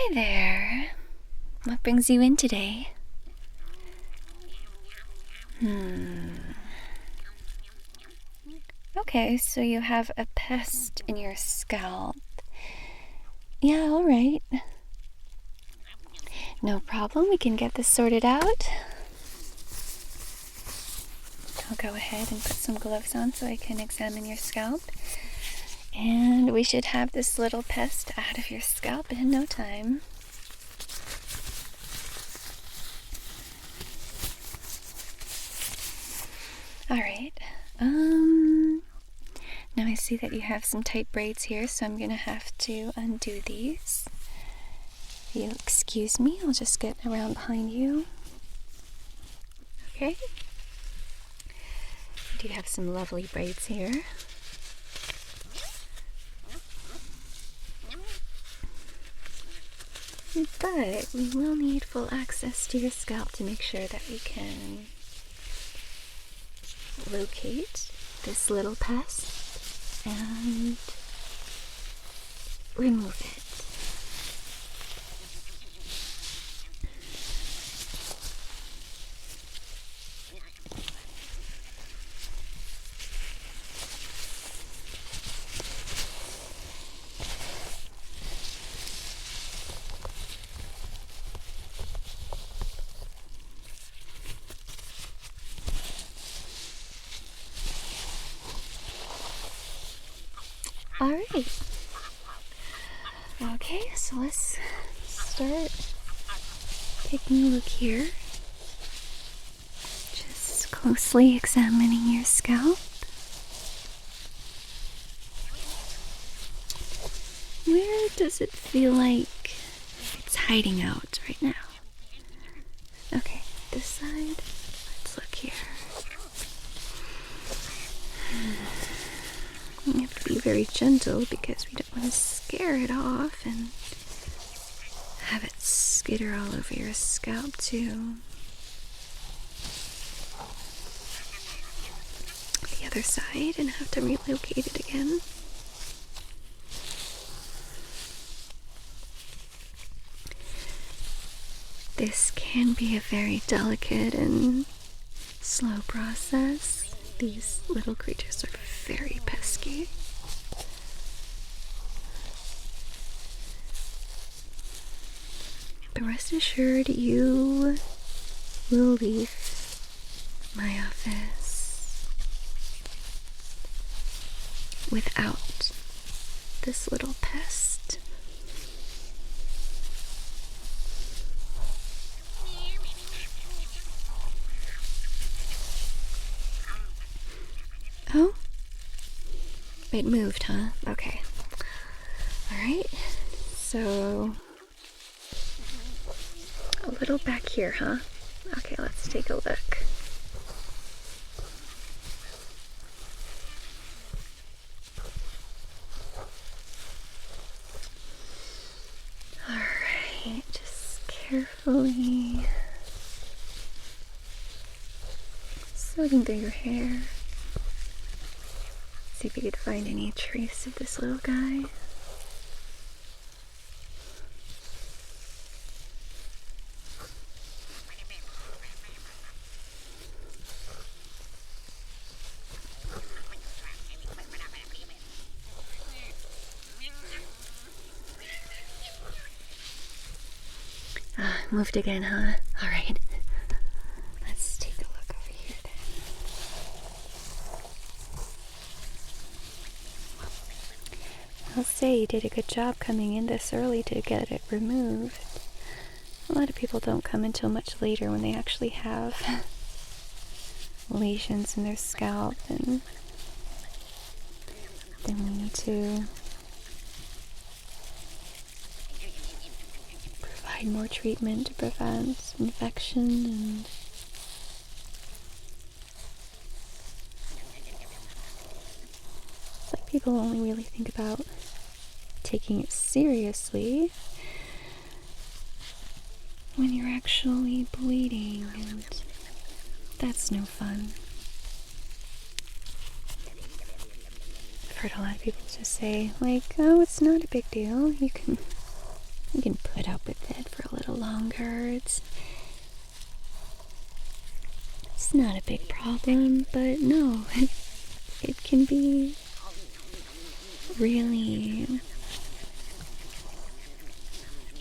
Hi there. What brings you in today? Okay, so you have a pest in your scalp. Yeah, alright. No problem, we can get this sorted out. I'll go ahead and put some gloves on so I can examine your scalp. And we should have this little pest out of your scalp in no time. Alright, now I see that you have some tight braids here, so I'm gonna have to undo these. If you'll excuse me, I'll just get around behind you. Okay. I do have some lovely braids here. But we will need full access to your scalp to make sure that we can locate this little pest and remove it. Alright. Okay, so let's start taking a look here. Just closely examining your scalp. Where does it feel like it's hiding out right now? Okay, this side. Let's look here. You have to be very gentle because we don't want to scare it off and have it skitter all over your scalp too. The other side and have to relocate it again. This can be a very delicate and slow process. These little creatures are very pesky. But rest assured, you will leave my office without this little pest. Oh? It moved, huh? Okay. Alright. So, a little back here, huh? Okay, let's take a look. Alright, just carefully sorting through your hair. See if you could find any trace of this little guy. Moved again, huh? Alright. Let's take a look over here then. I'll say you did a good job coming in this early to get it removed. A lot of people don't come until much later when they actually have lesions in their scalp, and then we need to provide more treatment to prevent infection and it's like people only really think about taking it seriously when you're actually bleeding, and that's no fun. I've heard a lot of people just say, like, oh, it's not a big deal. You can You can put up with it for a little longer. It's not a big problem, but no, it can be really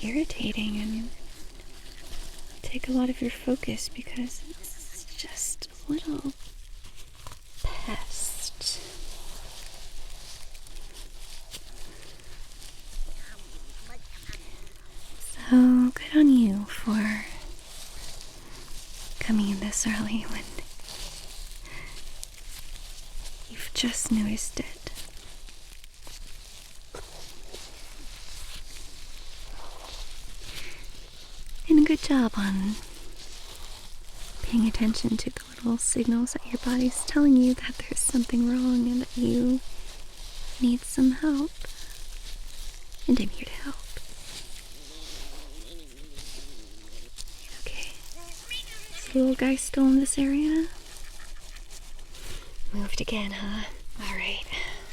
irritating and take a lot of your focus because it's just a little pest. So good on you for coming in this early when you've just noticed it. And a good job on paying attention to the little signals that your body's telling you that there's something wrong and that you need some help. And I'm here to help. Okay. Is the little guy still in this area? Moved again, huh? Alright.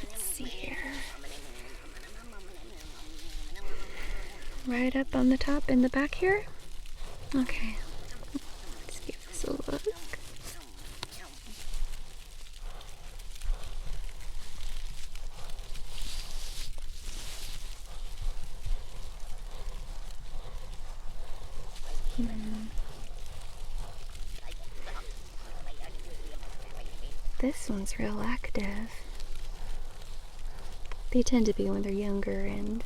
Let's see here. Right up on the top in the back here? Okay. Let's give this a look. This one's real active. They tend to be when they're younger and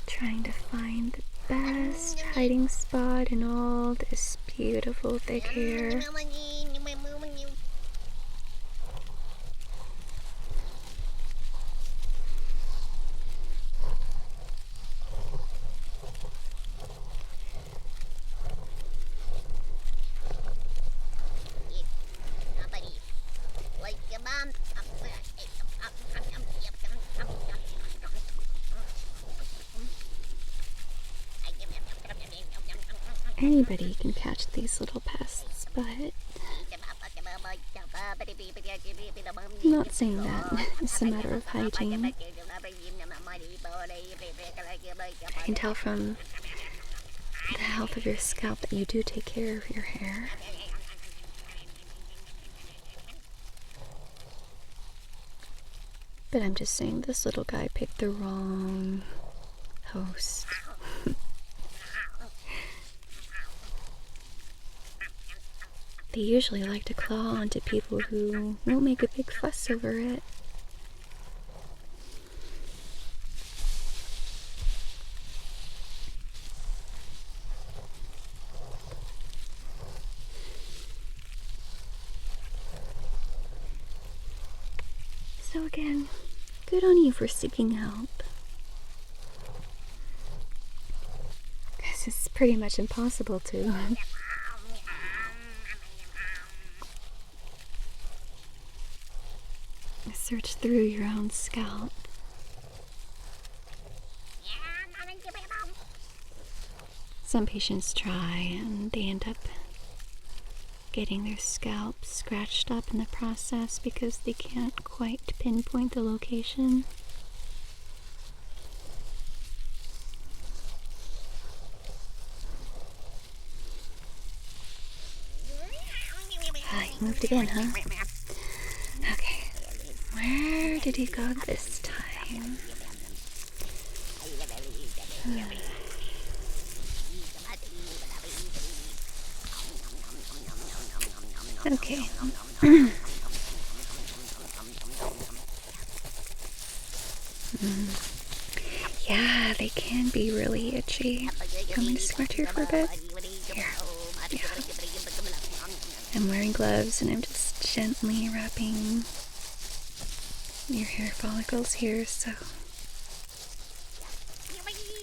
trying to find the best hiding spot in all this beautiful thick hair. Anybody can catch these little pests, but I'm not saying that it's a matter of hygiene. I can tell from the health of your scalp that you do take care of your hair. But I'm just saying this little guy picked the wrong host. They usually like to claw onto people who won't make a big fuss over it. So again, good on you for seeking help. Because it's pretty much impossible to. Search through your own scalp. Some patients try and they end up getting their scalp scratched up in the process because they can't quite pinpoint the location. You moved again, huh? Okay. Where did he go this time? Okay. Yeah, they can be really itchy. Want me to scratch here for a bit? Here. Yeah. I'm wearing gloves and I'm just gently wrapping your hair follicles here so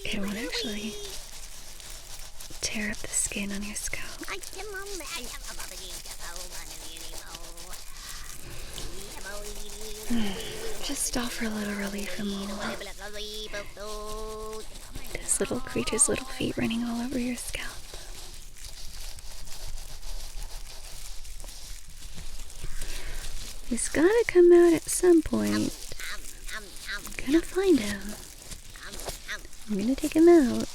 it won't actually tear up the skin on your scalp. Just offer a little relief and we'll this little creature's little feet running all over your scalp. He's gotta come out at some point. I'm gonna find him. I'm gonna take him out.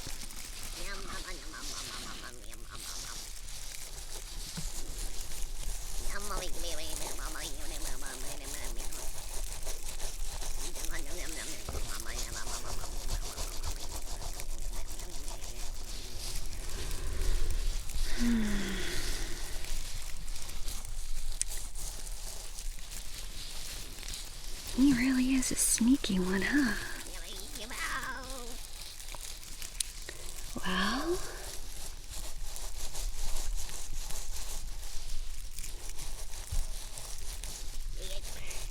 He really is a sneaky one, huh? Well,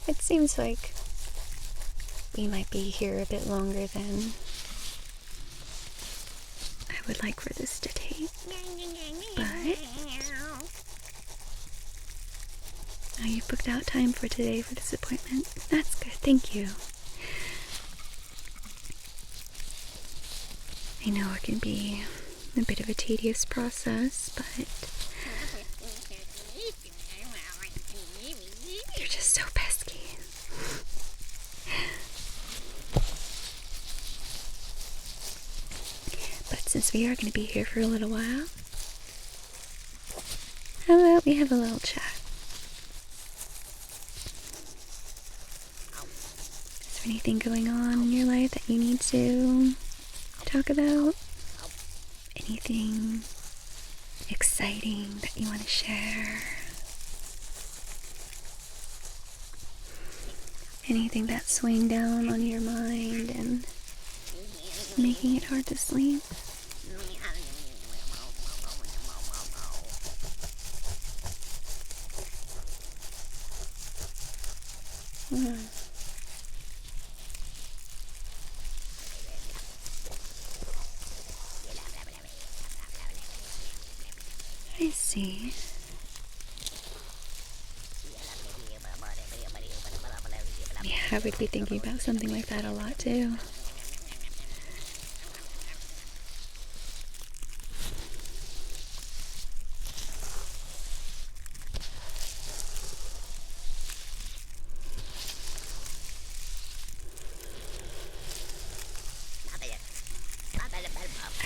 it seems like we might be here a bit longer than I would like for this to take, but now you've booked out time for today for this appointment. That's good, thank you. I know it can be a bit of a tedious process, but you're just so pesky. But since we are going to be here for a little while, how about we have a little chat? Is there anything going on in your life that you need to talk about? Anything exciting that you want to share? Anything that's weighing down on your mind and making it hard to sleep? I see. Yeah, I would be thinking about something like that a lot too.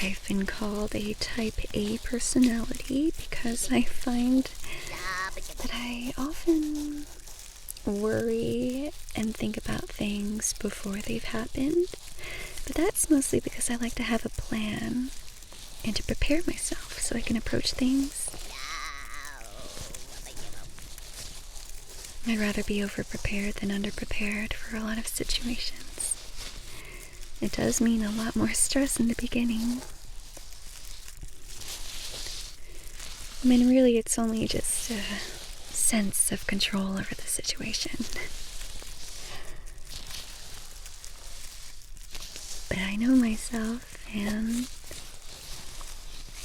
I've been called a type A personality because I find that I often worry and think about things before they've happened. But that's mostly because I like to have a plan and to prepare myself so I can approach things. I'd rather be over-prepared than under-prepared for a lot of situations. It does mean a lot more stress in the beginning. I mean, really, it's only just a sense of control over the situation. But I know myself, and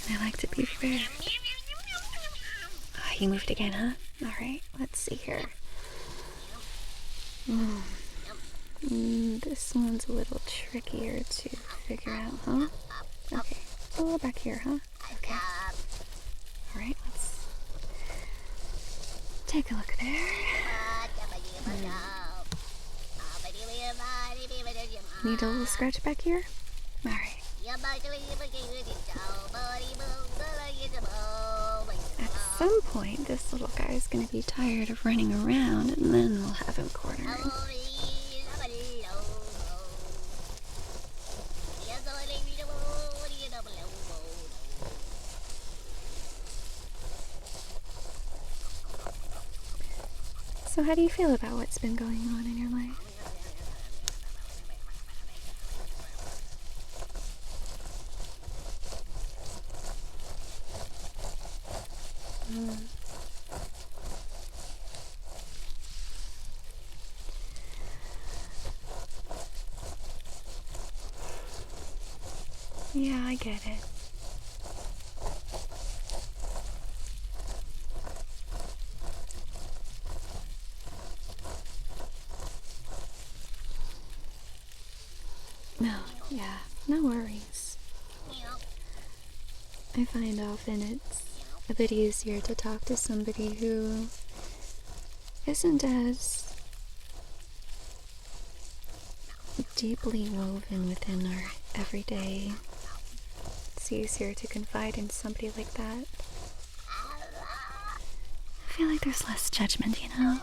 I like to be prepared. You moved again, huh? Alright, let's see here. This one's a little trickier to figure out, huh? Okay, a little back here, huh? Okay. Alright, let's take a look there. Need a little scratch back here? Alright. At some point, this little guy is going to be tired of running around, and then we'll have him cornered. So how do you feel about what's been going on in your life? Yeah, I get it. No, yeah, no worries. I find often it's a bit easier to talk to somebody who isn't as deeply woven within our every day. It's easier to confide in somebody like that. I feel like there's less judgment, you know?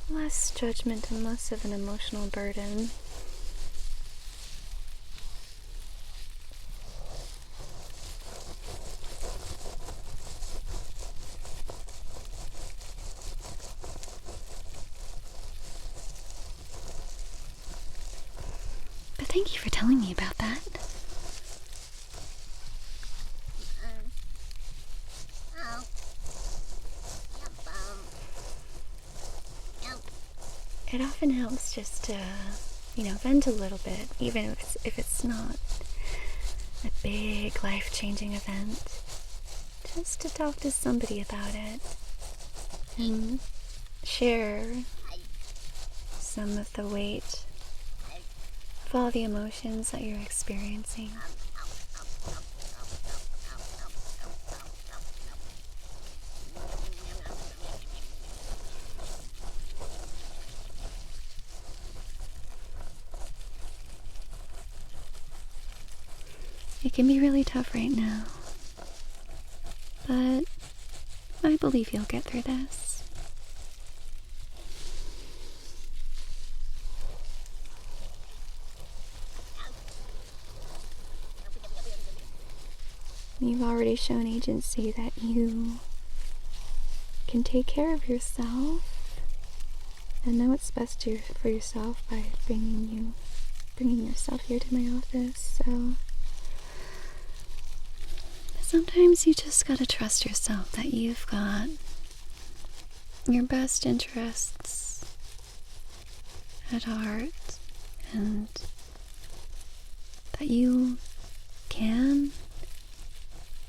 Less judgment and less of an emotional burden. But thank you for telling me about that. It often helps just to, vent a little bit, even if it's not a big life-changing event. Just to talk to somebody about it and share some of the weight of all the emotions that you're experiencing. It can be really tough right now, but I believe you'll get through this. You've already shown agency that you can take care of yourself and know what's best for yourself by bringing yourself here to my office, so sometimes you just gotta trust yourself that you've got your best interests at heart and that you can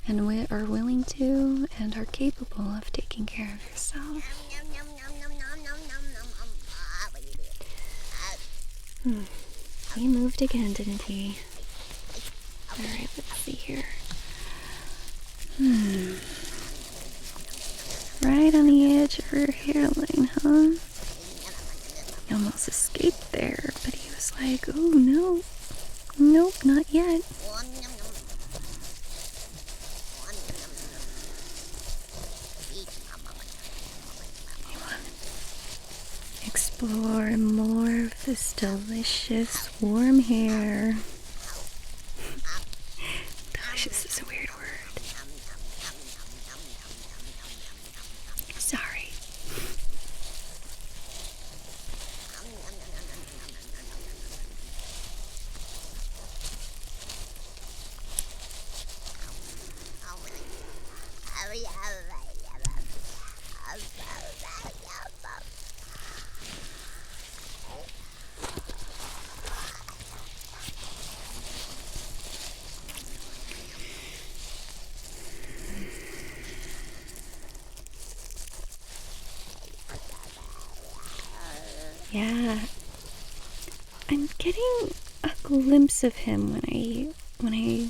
and are willing to and are capable of taking care of yourself. He moved again, didn't he? Alright, let's see here. Right on the edge of her hairline, huh? He almost escaped there, but he was like, oh no, nope, not yet. You want to explore more of this delicious warm hair. Delicious is a weird word. Sorry. Yeah, I'm getting a glimpse of him when I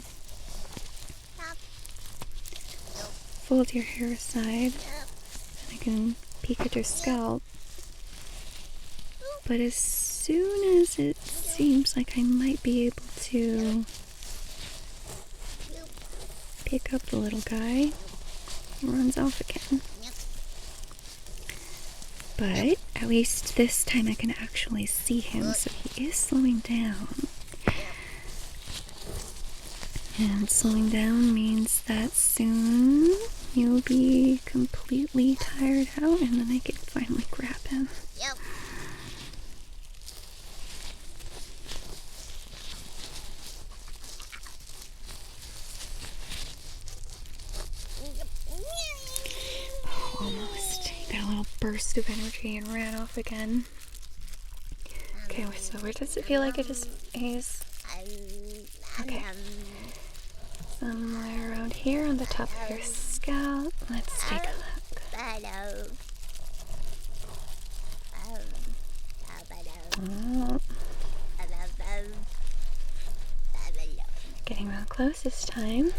fold your hair aside, and I can peek at your scalp. But as soon as it seems like I might be able to pick up the little guy, he runs off again. But at least this time I can actually see him, so he is slowing down. And slowing down means that soon you'll be completely tired out, and then I can finally grab him. Yep. Almost. He got a little burst of energy and ran off again. Okay, so where does it feel like it is? Okay. Somewhere around here on the top of your scalp. Let's take a look. Oh. Getting real close this time.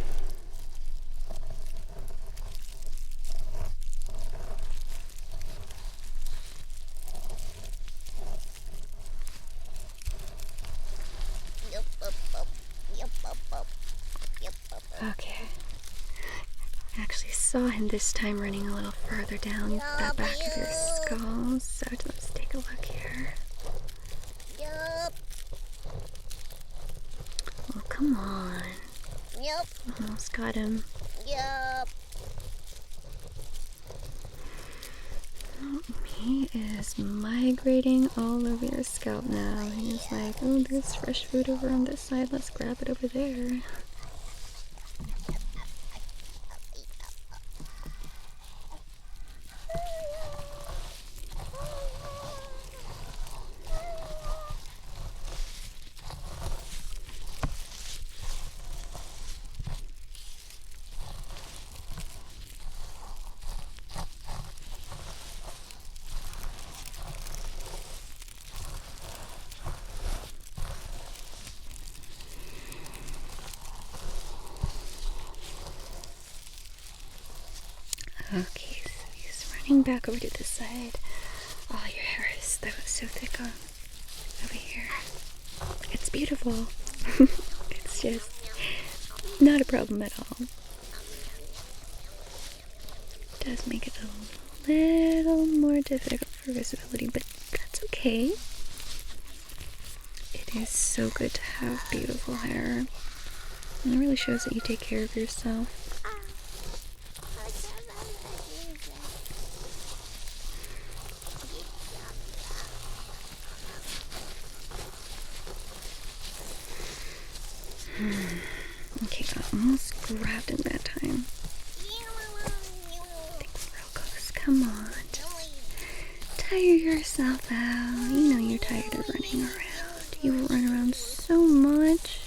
saw him this time running a little further down the back of your skull, so let's take a look here. Oh, come on. Yep. Almost got him. Yep. Oh, he is migrating all over your scalp now. He's like, oh, there's fresh food over on this side. Let's grab it over there. Okay, so he's running back over to this side. Oh, your hair is so thick on over here. It's beautiful. It's just not a problem at all. It does make it a little more difficult for visibility, but that's okay. It is so good to have beautiful hair. And it really shows that you take care of yourself. Okay, I almost grabbed him that time. Things real close. Come on. Tire yourself out. You know you're tired of running around. You run around so much.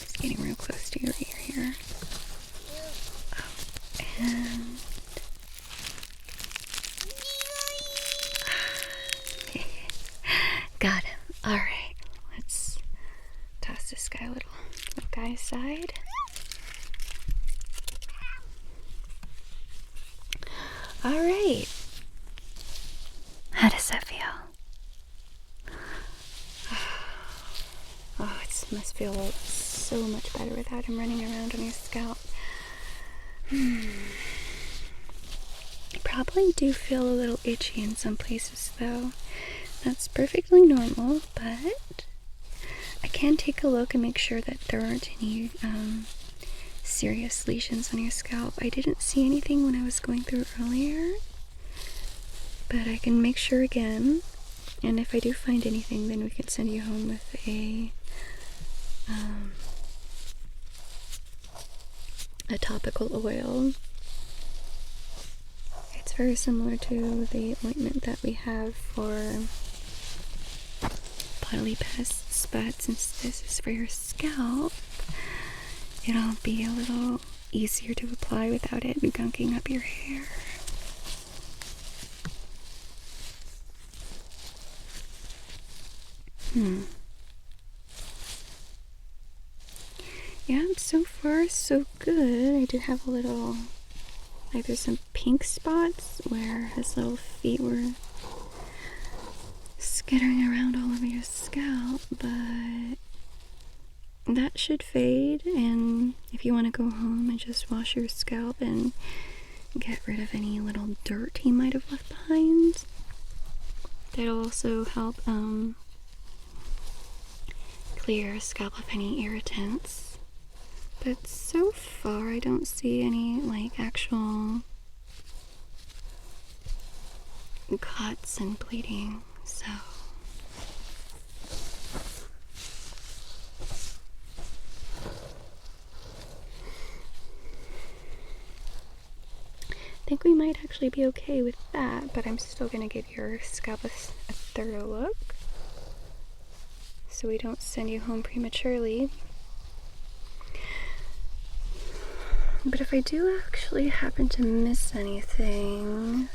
It's getting real close to your ear here. Oh, and got him. Alright, let's toss this guy a little guy aside. Alright. How does that feel? Oh, it must feel so much better without him running around on your scalp. You probably do feel a little itchy in some places though. That's perfectly normal, but I can take a look and make sure that there aren't any serious lesions on your scalp. I didn't see anything when I was going through earlier, but I can make sure again, and if I do find anything, then we can send you home with a topical oil. It's very similar to the ointment that we have for bodily pests, but since this is for your scalp, it'll be a little easier to apply without it gunking up your hair. Yeah, so far so good. I do have a little, like there's some pink spots where his little feet were skittering around all over your scalp, but that should fade. And if you want to go home and just wash your scalp and get rid of any little dirt he might have left behind, that'll also help clear your scalp of any irritants. But so far I don't see any like actual cuts and bleeding, so I think we might actually be okay with that, but I'm still going to give your scalp a thorough look so we don't send you home prematurely. But if I do actually happen to miss anything,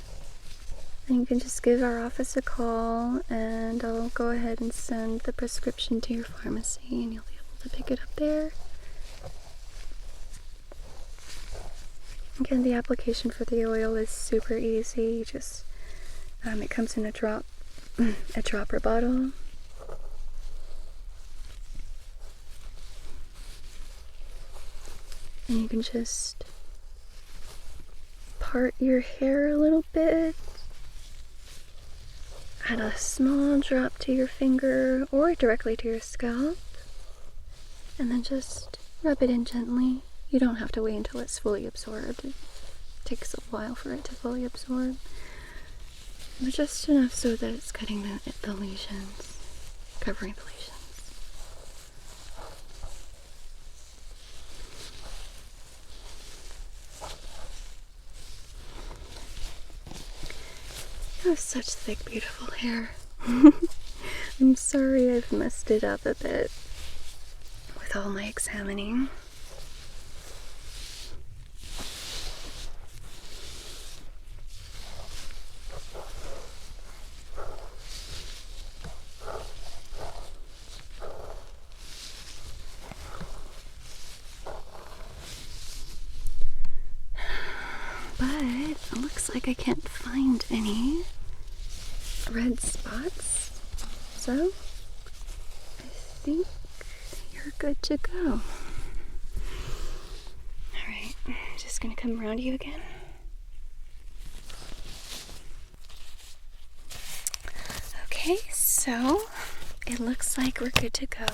then you can just give our office a call and I'll go ahead and send the prescription to your pharmacy and you'll be able to pick it up there. Again, the application for the oil is super easy. You just, it comes in a dropper bottle. And you can just part your hair a little bit. Add a small drop to your finger or directly to your scalp. And then just rub it in gently. You don't have to wait until it's fully absorbed. It takes a while for it to fully absorb. But just enough so that it's cutting the lesions, covering the lesions. You have such thick, beautiful hair. I'm sorry I've messed it up a bit with all my examining. But it looks like I can't find any red spots, so I think you're good to go. Alright, just gonna come around you again. Okay, so it looks like we're good to go.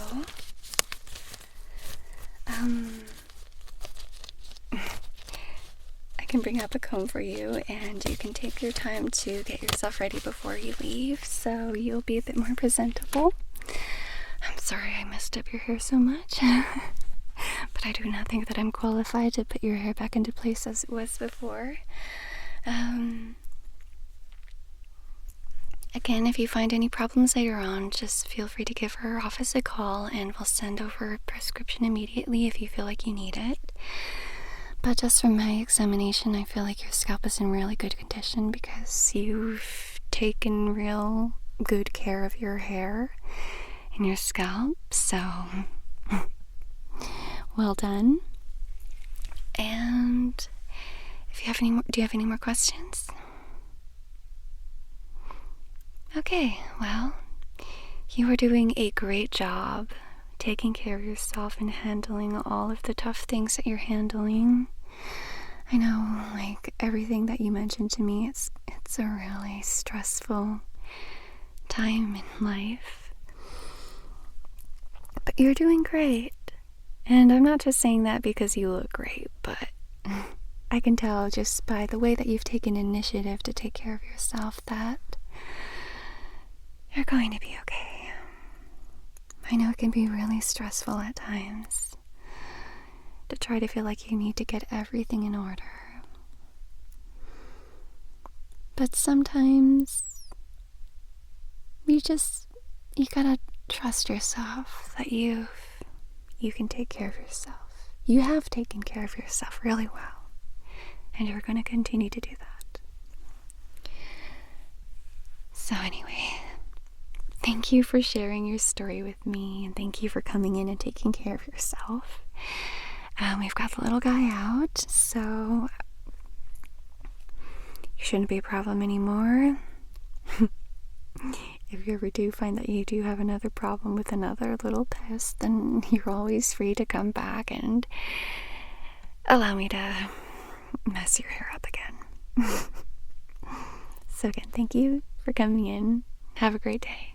I can bring up a comb for you, and you can take your time to get yourself ready before you leave, so you'll be a bit more presentable. I'm sorry I messed up your hair so much, but I do not think that I'm qualified to put your hair back into place as it was before. Again, if you find any problems later on, just feel free to give our office a call, and we'll send over a prescription immediately if you feel like you need it. But just from my examination, I feel like your scalp is in really good condition because you've taken real good care of your hair and your scalp, so well done. And if you have any more, do you have any more questions? Okay, well, you are doing a great job taking care of yourself and handling all of the tough things that you're handling. I know, like, everything that you mentioned to me, it's a really stressful time in life. But you're doing great. And I'm not just saying that because you look great, but I can tell just by the way that you've taken initiative to take care of yourself that you're going to be okay. I know it can be really stressful at times to try to feel like you need to get everything in order. But sometimes you gotta trust yourself that you can take care of yourself. You have taken care of yourself really well, and you're going to continue to do that. So anyway, thank you for sharing your story with me, and thank you for coming in and taking care of yourself. We've got the little guy out, so you shouldn't be a problem anymore. If you ever do find that you do have another problem with another little pest, then you're always free to come back and allow me to mess your hair up again. So again, thank you for coming in. Have a great day.